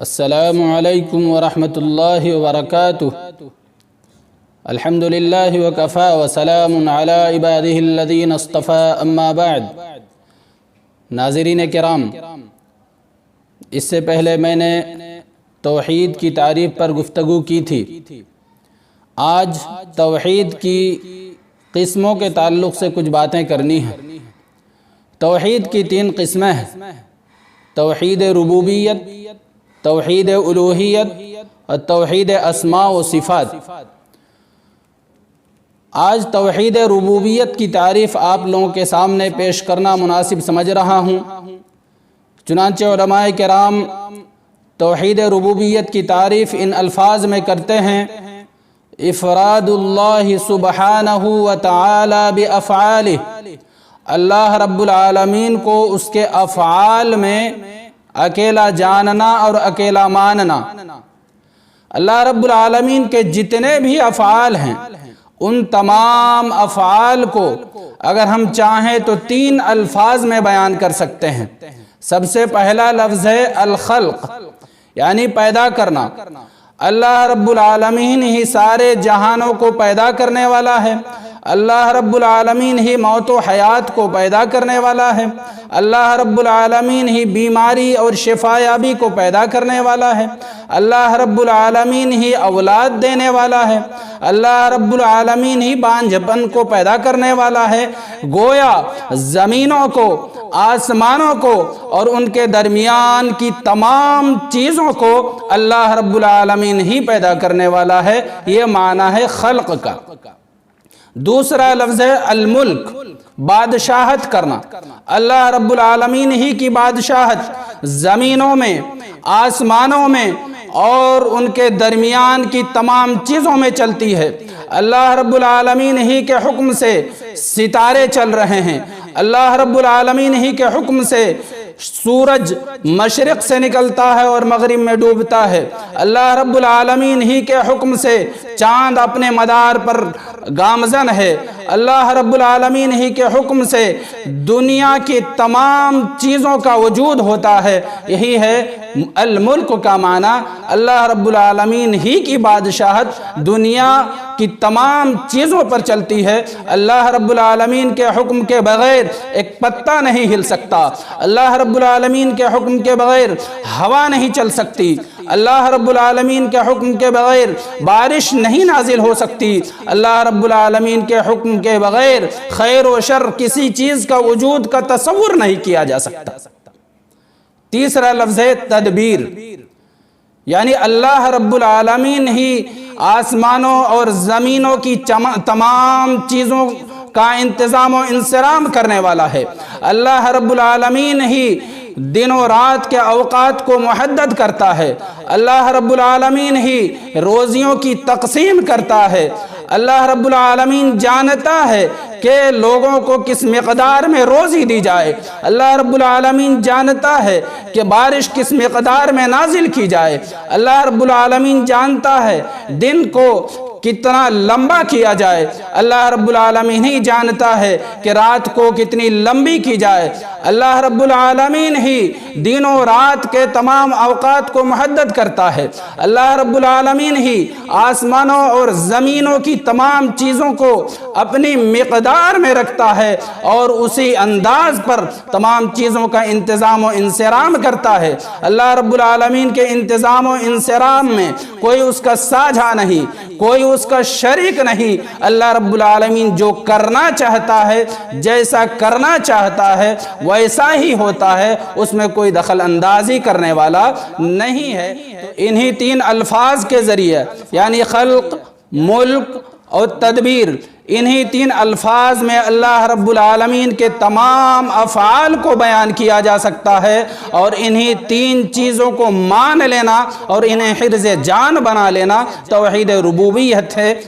السلام علیکم ورحمۃ اللہ وبرکاتہ۔ الحمدللہ وکفا وسلام علی عبادہ الذین اصطفیٰ، اما بعد۔ ناظرین کرام، اس سے پہلے میں نے توحید کی تعریف پر گفتگو کی تھی۔ آج توحید کی قسموں کے تعلق سے کچھ باتیں کرنی ہیں۔ توحید کی 3 قسمیں ہیں: توحید ربوبیت، توحید الوہیت اور توحید اسماء و صفات۔ آج توحید ربوبیت کی تعریف آپ لوگوں کے سامنے پیش کرنا مناسب سمجھ رہا ہوں۔ چنانچہ علماء کرام توحید ربوبیت کی تعریف ان الفاظ میں کرتے ہیں: افراد اللہ سبحانہ وتعالی بافعالہ، اللہ رب العالمین کو اس کے افعال میں اکیلا جاننا اور اکیلا ماننا۔ اللہ رب العالمین کے جتنے بھی افعال ہیں، ان تمام افعال کو اگر ہم چاہیں تو 3 الفاظ میں بیان کر سکتے ہیں۔ سب سے پہلا لفظ ہے الخلق، یعنی پیدا کرنا۔ اللہ رب العالمین ہی سارے جہانوں کو پیدا کرنے والا ہے۔ اللہ رب العالمین ہی موت و حیات کو پیدا کرنے والا ہے۔ اللہ رب العالمین ہی بیماری اور شفا یابی کو پیدا کرنے والا ہے۔ اللہ رب العالمین ہی اولاد دینے والا ہے۔ اللہ رب العالمین ہی بانجھپن کو پیدا کرنے والا ہے۔ گویا زمینوں کو، آسمانوں کو اور ان کے درمیان کی تمام چیزوں کو اللہ رب العالمین ہی پیدا کرنے والا ہے۔ یہ معنی ہے خلق کا۔ دوسرا لفظ ہے الملک، بادشاہت کرنا۔ اللہ رب العالمین ہی کی بادشاہت زمینوں میں، آسمانوں میں اور ان کے درمیان کی تمام چیزوں میں چلتی ہے۔ اللہ رب العالمین ہی کے حکم سے ستارے چل رہے ہیں۔ اللہ رب العالمین ہی کے حکم سے سورج مشرق سے نکلتا ہے اور مغرب میں ڈوبتا ہے۔ اللہ رب العالمین ہی کے حکم سے چاند اپنے مدار پر گامزن ہے۔ اللہ رب العالمین ہی کے حکم سے دنیا کی تمام چیزوں کا وجود ہوتا ہے۔ یہی ہے الملک کا معنی۔ اللہ رب العالمین ہی کی بادشاہت دنیا کی تمام چیزوں پر چلتی ہے۔ اللہ رب العالمین کے حکم کے بغیر ایک پتا نہیں ہل سکتا۔ اللہ رب العالمین کے حکم کے بغیر ہوا نہیں چل سکتی۔ اللہ رب العالمین کے حکم کے بغیر بارش نہیں نازل ہو سکتی۔ اللہ رب العالمین کے حکم کے بغیر خیر و شر کسی چیز کا وجود کا تصور نہیں کیا جا سکتا۔ تیسرا لفظ ہے تدبیر، یعنی اللہ رب العالمین ہی آسمانوں اور زمینوں کی تمام چیزوں کا انتظام و انصرام کرنے والا ہے۔ اللہ رب العالمین ہی دن و رات کے اوقات کو محدد کرتا ہے۔ اللہ رب العالمین ہی روزیوں کی تقسیم کرتا ہے۔ اللہ رب العالمین جانتا ہے کہ لوگوں کو کس مقدار میں روزی دی جائے۔ اللہ رب العالمین جانتا ہے کہ بارش کس مقدار میں نازل کی جائے۔ اللہ رب العالمین جانتا ہے دن کو کتنا لمبا کیا جائے۔ اللہ رب العالمین ہی جانتا ہے کہ رات کو کتنی لمبی کی جائے۔ اللہ رب العالمین ہی دن و رات کے تمام اوقات کو محدد کرتا ہے۔ اللہ رب العالمین ہی آسمانوں اور زمینوں کی تمام چیزوں کو اپنی مقدار میں رکھتا ہے اور اسی انداز پر تمام چیزوں کا انتظام و انصرام کرتا ہے۔ اللہ رب العالمین کے انتظام و انصرام میں کوئی اس کا ساجھا نہیں، کوئی اس کا شریک نہیں۔ اللہ رب العالمین جو کرنا چاہتا ہے، جیسا کرنا چاہتا ہے ویسا ہی ہوتا ہے، اس میں کوئی دخل اندازی کرنے والا نہیں ہے۔ انہی 3 الفاظ کے ذریعے، یعنی خلق، ملک اور تدبیر، انہی 3 الفاظ میں اللہ رب العالمین کے تمام افعال کو بیان کیا جا سکتا ہے، اور انہی 3 چیزوں کو مان لینا اور انہیں حرز جان بنا لینا توحید ربوبیت ہے۔